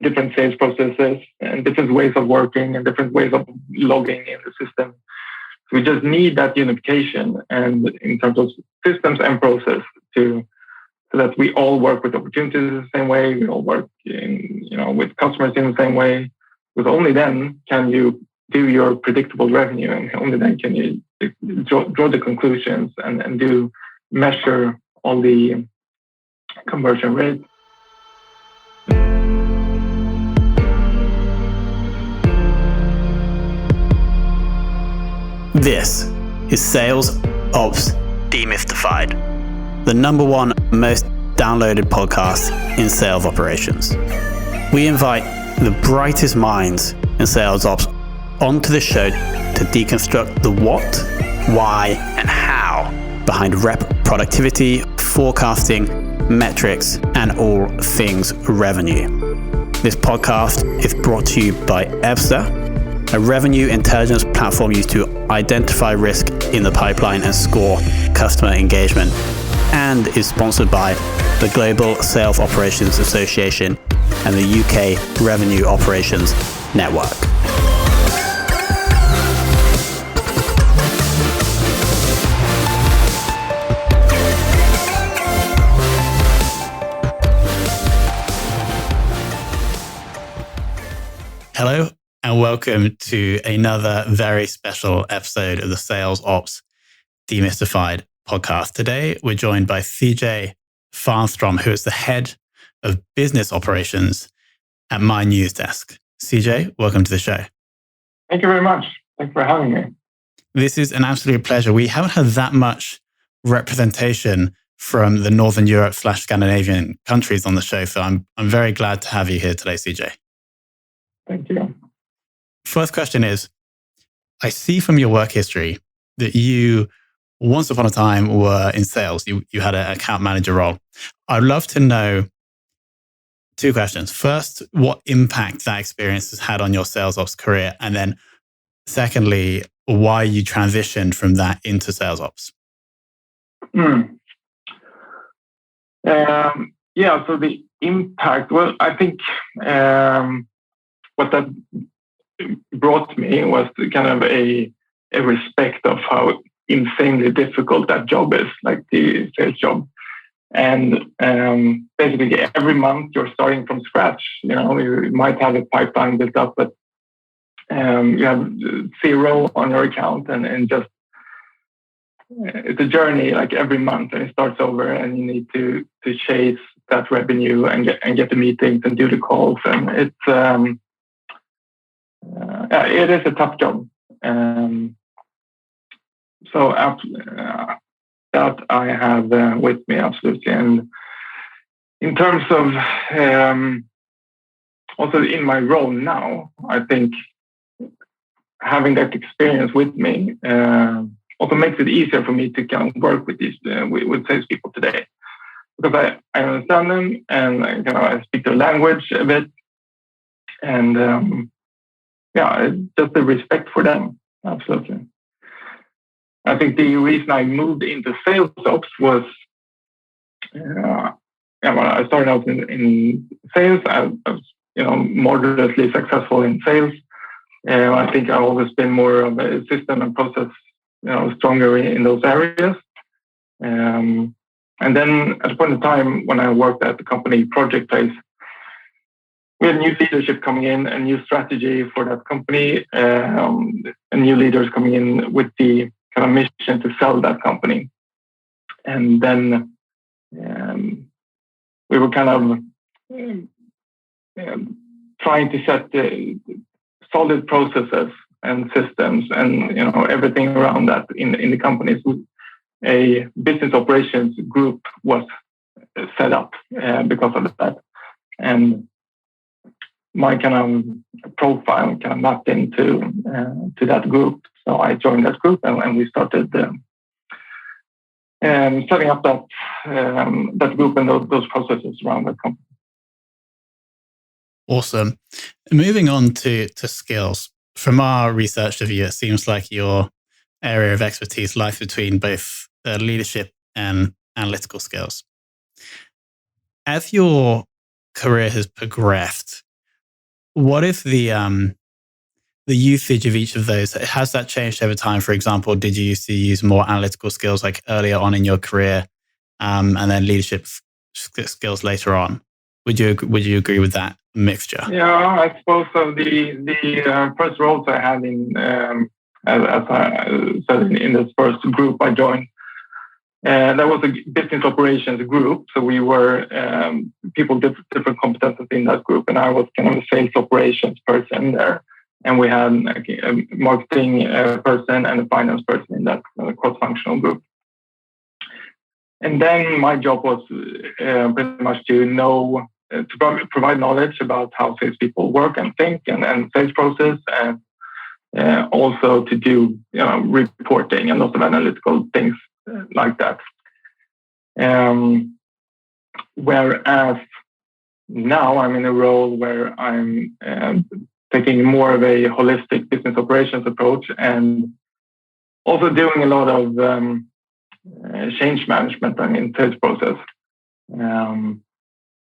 different sales processes and different ways of working and different ways of logging in the system. So we just need that unification and in terms of systems and process so that we all work with opportunities the same way, we all work with customers in the same way, because only then can you do your predictable revenue, and only then can you draw the conclusions and measure all the conversion rates. This is Sales Ops Demystified, the number one most downloaded podcast in sales operations. We invite the brightest minds in sales ops onto the show to deconstruct the what, why, and how behind rep productivity, forecasting, metrics, and all things revenue. This podcast is brought to you by Ebsta, a revenue intelligence platform used to identify risk in the pipeline and score customer engagement, and is sponsored by the Global Sales Operations Association and the UK Revenue Operations Network. Hello, and welcome to another very special episode of the Sales Ops Demystified podcast. Today, we're joined by CJ Färnström, who is the head of business operations at Mynewsdesk. CJ, welcome to the show. Thank you very much. Thanks for having me. This is an absolute pleasure. We haven't had that much representation from the Northern Europe / Scandinavian countries on the show, so I'm very glad to have you here today, CJ. Thank you. First question is, I see from your work history that you, once upon a time, were in sales. You had an account manager role. I'd love to know two questions. First, what impact that experience has had on your sales ops career? And then secondly, why you transitioned from that into sales ops? So the impact, well, I think what that brought me was kind of a respect of how insanely difficult that job is, like the sales job. And basically every month you're starting from scratch. You might have a pipeline built up, but you have zero on your account, and just it's a journey like every month, and it starts over, and you need to chase that revenue and get the meetings and do the calls, and it's it is a tough job. So that I have with me, absolutely. And in terms of also in my role now, I think having that experience with me also makes it easier for me to kind of work with these with salespeople today, because I understand them and I speak their language a bit, and just the respect for them, absolutely. I think the reason I moved into sales ops was, when I started out in sales, I was, moderately successful in sales. I think I've always been more of a system and process, stronger in those areas. And then at a point in time when I worked at the company Project Place, we had new leadership coming in, a new strategy for that company, and new leaders coming in with the kind of mission to sell that company. And then we were kind of trying to set the solid processes and systems and everything around that in the companies. A business operations group was set up because of that, and my kind of profile kind of mapped into to that group. So I joined that group, and we started setting up that group and those processes around that company. Awesome. Moving on to skills. From our research of you, it seems like your area of expertise lies between both leadership and analytical skills. As your career has progressed, what if the usage of each of those, has that changed over time? For example, did you used to use more analytical skills like earlier on in your career, and then leadership skills later on? Would you agree with that mixture? Yeah, I suppose so. The first roles I had as I said in this first group I joined, that was a business operations group. So we were people with different competencies in that group, and I was kind of a sales operations person there. And we had a marketing person and a finance person in that cross-functional group. And then my job was pretty much to provide knowledge about how salespeople work and think and sales process, and also to do reporting and lots of analytical things like that. Whereas now I'm in a role where I'm taking more of a holistic business operations approach, and also doing a lot of change management in sales process.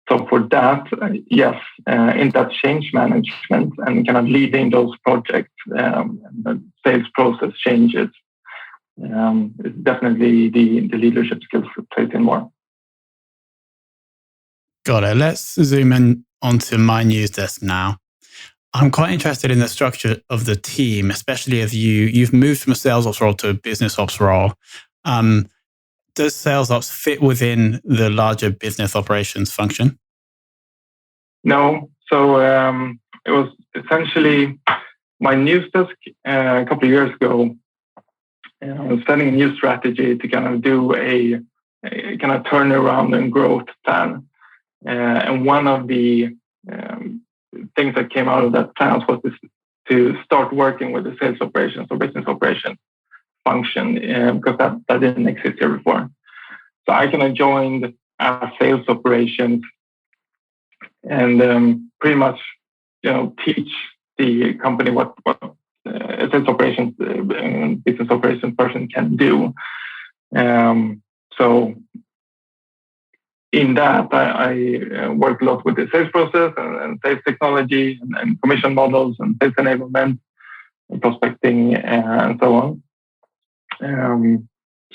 So for that, yes, in that change management and kind of leading those projects, the sales process changes, it's definitely the leadership skills plays in more. Got it. Let's zoom in onto Mynewsdesk now. I'm quite interested in the structure of the team, especially if you've moved from a sales ops role to a business ops role. Does sales ops fit within the larger business operations function? No. So it was essentially Mynewsdesk a couple of years ago. I was setting a new strategy to kind of do a kind of turnaround and growth plan. And one of the things that came out of that plan was to start working with the sales operations or business operations function, because that didn't exist here before. So I kind of joined as sales operations and pretty much teach the company what a sales operations business operations person can do. So in that, I work a lot with the sales process and sales technology and commission models and sales enablement and prospecting and so on.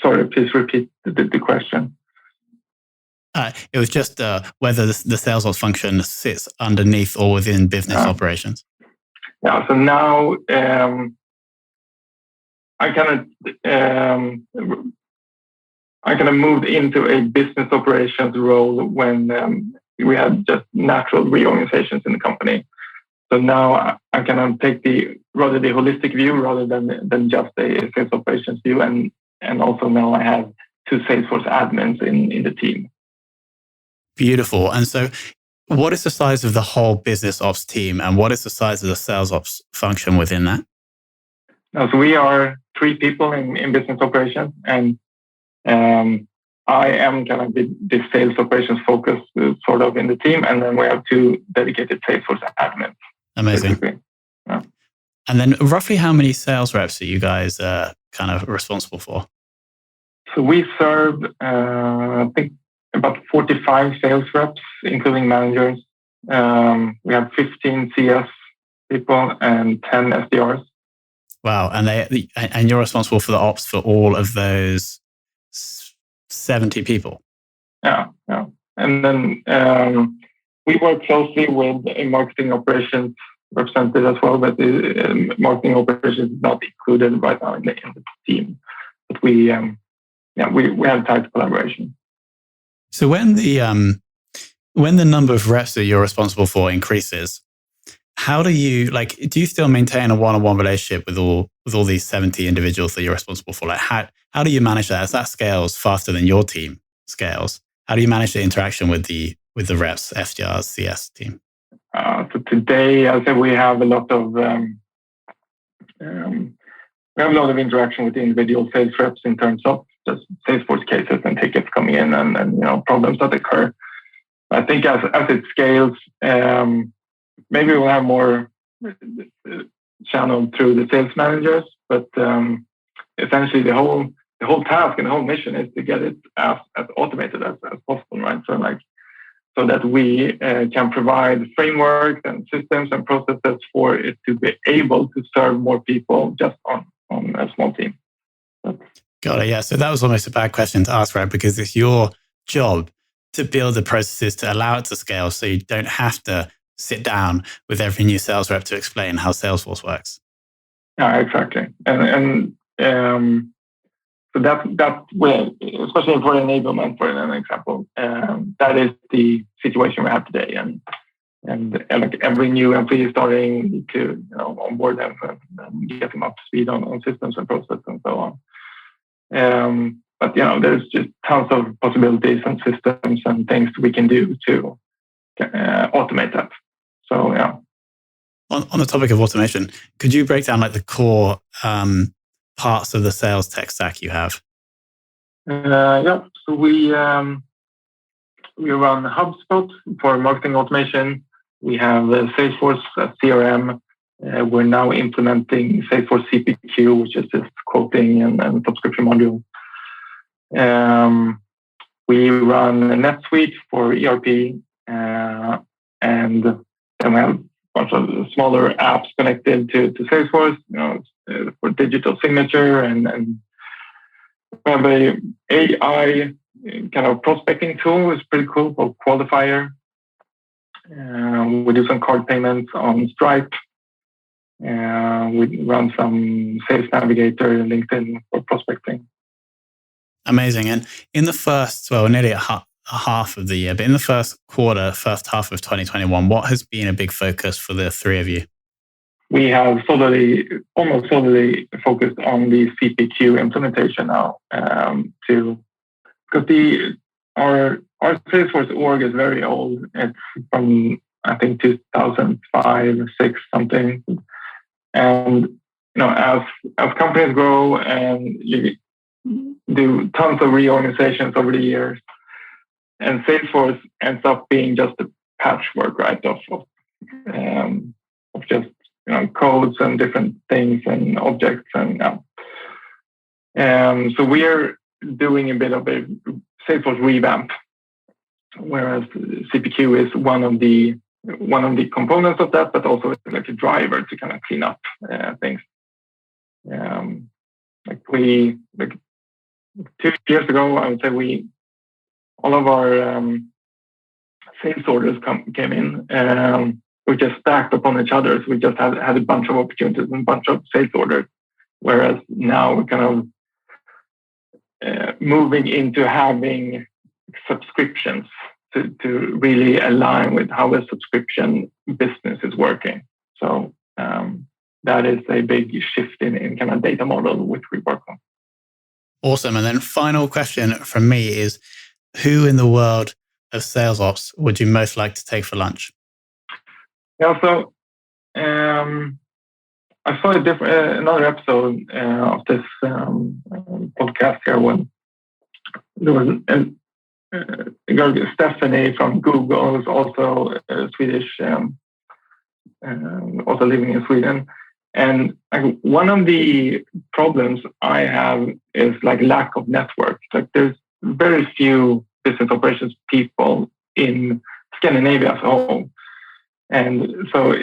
Sorry, please repeat the question. It was just whether the sales ops function sits underneath or within business operations. Yeah, so now I kind of moved into a business operations role when we had just natural reorganizations in the company. So now I kind of take the holistic view rather than just a sales operations view, and also now I have 2 Salesforce admins in the team. Beautiful. And so what is the size of the whole business ops team, and what is the size of the sales ops function within that? So we are 3 people in business operations, and I am kind of the sales operations focus sort of in the team, and then we have 2 dedicated Salesforce admins. Amazing. Yeah. And then roughly how many sales reps are you guys kind of responsible for? So we serve, I think, about 45 sales reps, including managers. We have 15 CS people and 10 SDRs. Wow. And you're responsible for the ops for all of those 70 people. Yeah. And then we work closely with a marketing operations representative as well, but the marketing operations is not included right now in the team. But we have tight collaboration. So when the number of reps that you're responsible for increases, how do you still maintain a one-on-one relationship with all these 70 individuals that you're responsible for? Like how do you manage that? As that scales faster than your team scales, how do you manage the interaction with the reps, SDRs, CS team? So today, I say we have a lot of interaction with the individual sales reps in terms of just Salesforce cases and tickets coming in and problems that occur. I think as it scales, maybe we'll have more channeled through the sales managers, but essentially the whole task and the whole mission is to get it as automated as possible, right? So so that we can provide frameworks and systems and processes for it to be able to serve more people just on a small team. Got it. Yeah. So that was almost a bad question to ask, right? Because it's your job to build the processes to allow it to scale, so you don't have to sit down with every new sales rep to explain how Salesforce works. Yeah, exactly. And so that will, especially for enablement, for an example, that is the situation we have today. And like every new employee starting to onboard them and get them up to speed on systems and processes and so on. But there's just tons of possibilities and systems and things we can do to automate that. So yeah. On the topic of automation, could you break down like the core parts of the sales tech stack you have? Yeah. So we run HubSpot for marketing automation. We have Salesforce CRM. We're now implementing Salesforce CPQ, which is this quoting and subscription module. We run NetSuite for ERP, and then we have a bunch of smaller apps connected to Salesforce, for digital signature, and we have a AI kind of prospecting tool. It's pretty cool, called Qualifier. We do some card payments on Stripe. We run some Sales Navigator and LinkedIn for prospecting. Amazing. And in the first, nearly a half of the year, but in the first half of 2021, what has been a big focus for the three of you? We have almost solely focused on the CPQ implementation now, because our Salesforce org is very old. It's from, I think, 2005, 6 something. And as companies grow and you do tons of reorganizations over the years, and Salesforce ends up being just a patchwork, right, of just codes and different things and objects, and so we're doing a bit of a Salesforce revamp, whereas CPQ is one of the components of that, but also like a driver to kind of clean up things. 2 years ago, I would say all of our sales orders came in. We just stacked upon each other. So we just had a bunch of opportunities and a bunch of sales orders. Whereas now we're kind of moving into having subscriptions to really align with how a subscription business is working. So that is a big shift in kind of data model which we work on. Awesome. And then final question from me is, who in the world of sales ops would you most like to take for lunch? Yeah, so I saw another episode of this podcast here when there was a girl, Stephanie from Google, who's also Swedish, also living in Sweden. And one of the problems I have is like lack of network. Like there's very few business operations people in Scandinavia as a whole. And so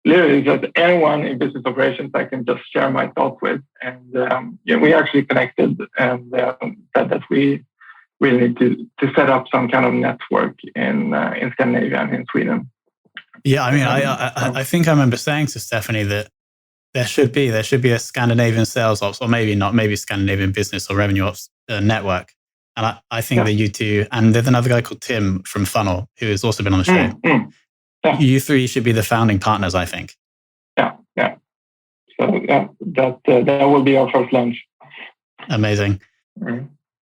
literally just anyone in business operations I can just share my thoughts with. And we actually connected and said that we really need to set up some kind of network in Scandinavia and in Sweden. Yeah, I mean, I think I remember saying to Stephanie that there should be a Scandinavian sales ops, or maybe not, maybe Scandinavian business or revenue ops network. And I think that you two, and there's another guy called Tim from Funnel, who has also been on the show. Yeah. You three should be the founding partners, I think. Yeah. So that will be our first lunch. Amazing. Mm-hmm.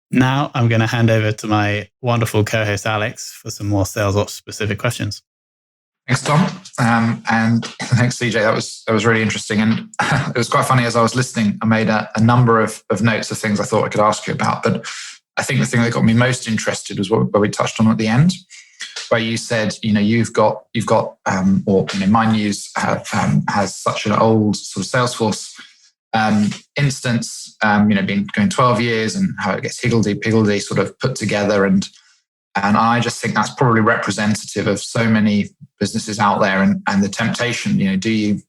Now I'm going to hand over to my wonderful co-host Alex for some more sales ops specific questions. Thanks, Tom. And thanks, CJ. That was really interesting. And it was quite funny as I was listening. I made a number of notes of things I thought I could ask you about. But I think the thing that got me most interested was where we touched on at the end, where you said, you've got, Mynewsdesk has such an old sort of Salesforce instance, been going 12 years, and how it gets higgledy-piggledy sort of put together. And And I just think that's probably representative of so many businesses out there, and the temptation, do you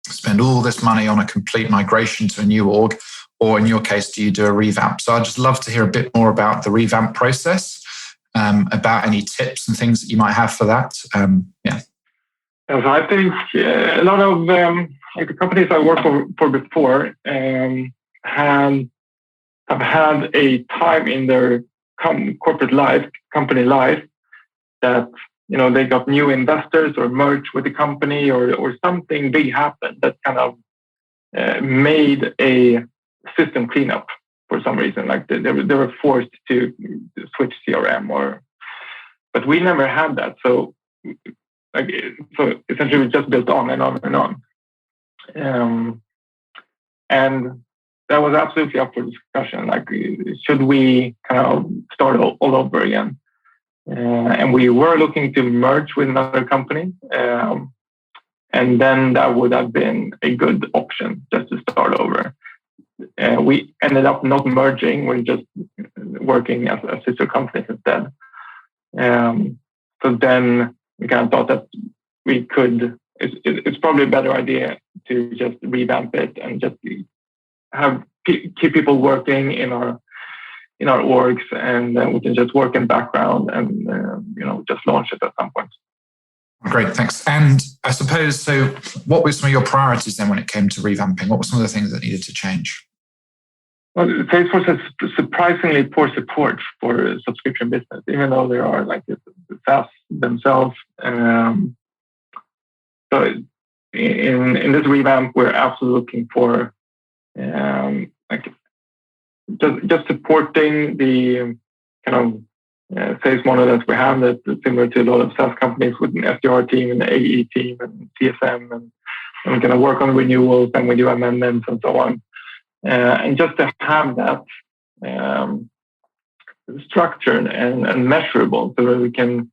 spend all this money on a complete migration to a new org, or in your case, do you do a revamp? So I'd just love to hear a bit more about the revamp process, about any tips and things that you might have for that. So I think a lot of the companies I worked for before have had a time in their corporate life, company life, that they got new investors or merged with the company, or something big happened that kind of made a system cleanup for some reason. Like they were forced to switch CRM, but we never had that. So essentially we just built on and on and on. And that was absolutely up for discussion. Like, should we kind of start all over again? And we were looking to merge with another company. And then that would have been a good option, just to start over. We ended up not merging. We're just working as sister companies instead. So then we kind of thought that we could, it's probably a better idea to just revamp it and just keep people working in our orgs, and we can just work in background and just launch it at some point. Great, thanks. And I suppose, so what were some of your priorities then when it came to revamping? What were some of the things that needed to change? Well, Salesforce has surprisingly poor support for subscription business, even though there are like the SaaS themselves. So in this revamp, we're absolutely looking for just supporting the kind of sales model that we have, that's similar to a lot of SaaS companies with an SDR team and an AE team and CSM, and we're going to work on renewals and we do amendments and so on. And just to have that structured and measurable, so that we can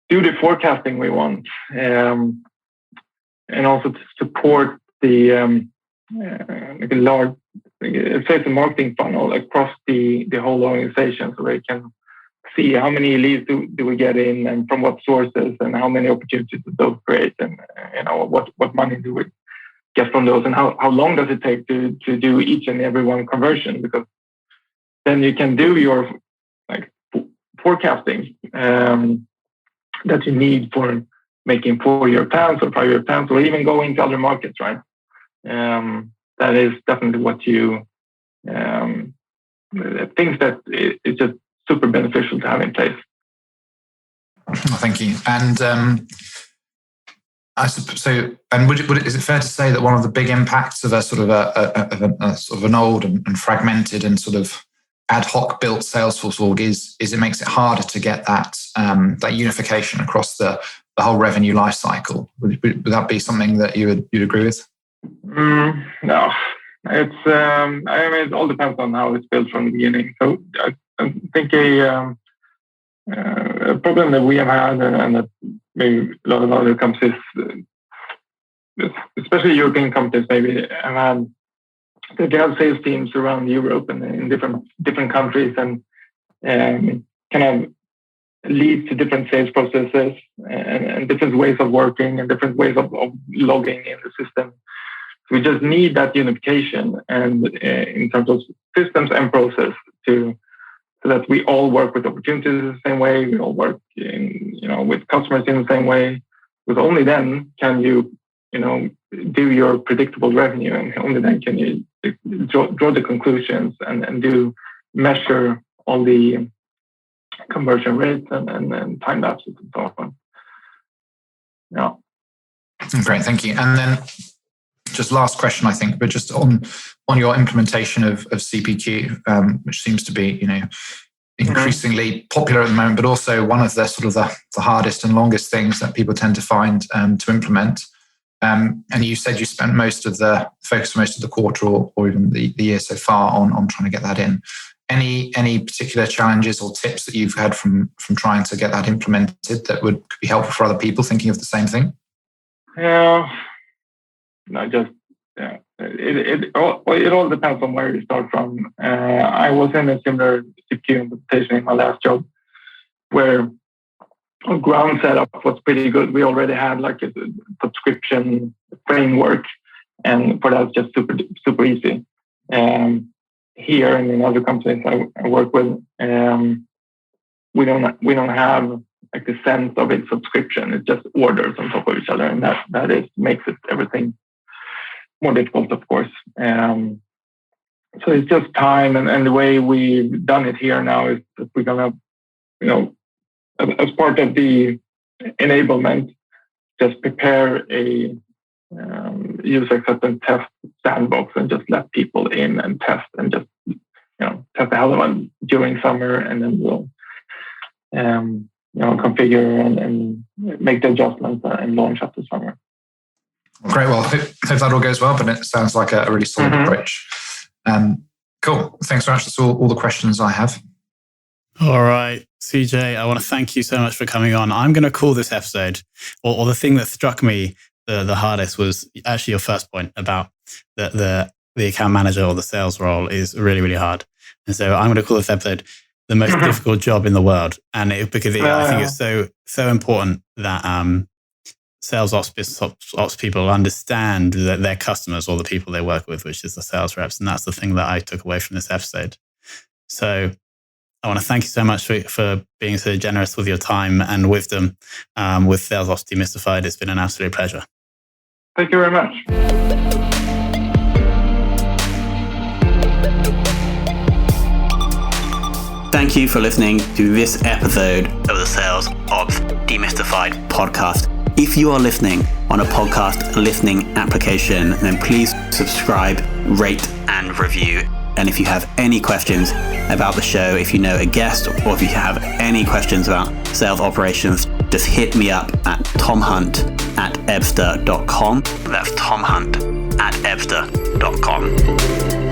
do the forecasting we want, and also to support the large sales and marketing funnel across the whole organization, so they can see how many leads do we get in, and from what sources, and how many opportunities do those create, and what money do we get from those, and how long does it take to do each and every one conversion, because then you can do your forecasting that you need for making 4-year plans or 5-year plans, or even going to other markets, right? That is definitely what you think that it's just super beneficial to have in place. Thank you. And I suppose so. And is it fair to say that one of the big impacts of a sort of an old and fragmented and sort of ad hoc built Salesforce org is it makes it harder to get that unification across the whole revenue life cycle? Would that be something that you'd agree with? No, it's it all depends on how it's built from the beginning. So I think a problem that we have had, and that maybe a lot of other companies, especially European companies, maybe have had, that they have sales teams around Europe and in different countries, and kind of leads to different sales processes and different ways of working and different ways of logging in the system. So we just need that unification, and in terms of systems and process, so that we all work with opportunities the same way, we all work with customers in the same way. Because only then can you do your predictable revenue, and only then can you draw the conclusions and measure all the conversion rates and time lapses and so on. Yeah. Great, thank you. And then just last question, I think, but just on your implementation of CPQ, which seems to be increasingly popular at the moment, but also one of the sort of the hardest and longest things that people tend to find to implement. And you said you spent most of the quarter or even the year so far on trying to get that in. Any particular challenges or tips that you've had from trying to get that implemented that could be helpful for other people thinking of the same thing? It all depends on where you start from. I was in a similar CPQ implementation in my last job, where our ground setup was pretty good. We already had like a subscription framework, and for that, it's just super easy. Here and in other companies I work with, we don't have like the sense of a subscription. It's just orders on top of each other, and that makes it everything more difficult, of course. So it's just time, and the way we've done it here now is that we're gonna, as part of the enablement, just prepare a user acceptance test sandbox and just let people in and test and just test the hell of it during summer, and then we'll configure and make the adjustments and launch after summer. Great. Well, hope that all goes well, but it sounds like a really solid approach. Cool. Thanks very much. That's all the questions I have. All right, CJ, I want to thank you so much for coming on. I'm going to call this episode, or the thing that struck me the hardest was actually your first point about the account manager or the sales role is really, really hard. And so I'm going to call this episode the most difficult job in the world. And I think it's so important that sales ops, business ops people understand that their customers or the people they work with, which is the sales reps. And that's the thing that I took away from this episode. So I want to thank you so much for being so generous with your time and wisdom with Sales Ops Demystified. It's been an absolute pleasure. Thank you very much. Thank you for listening to this episode of the Sales Ops Demystified podcast. If you are listening on a podcast listening application, then please subscribe, rate, and review. And if you have any questions about the show, if you know a guest, or if you have any questions about sales operations, just hit me up at tomhunt@ebster.com. That's tomhunt@ebster.com.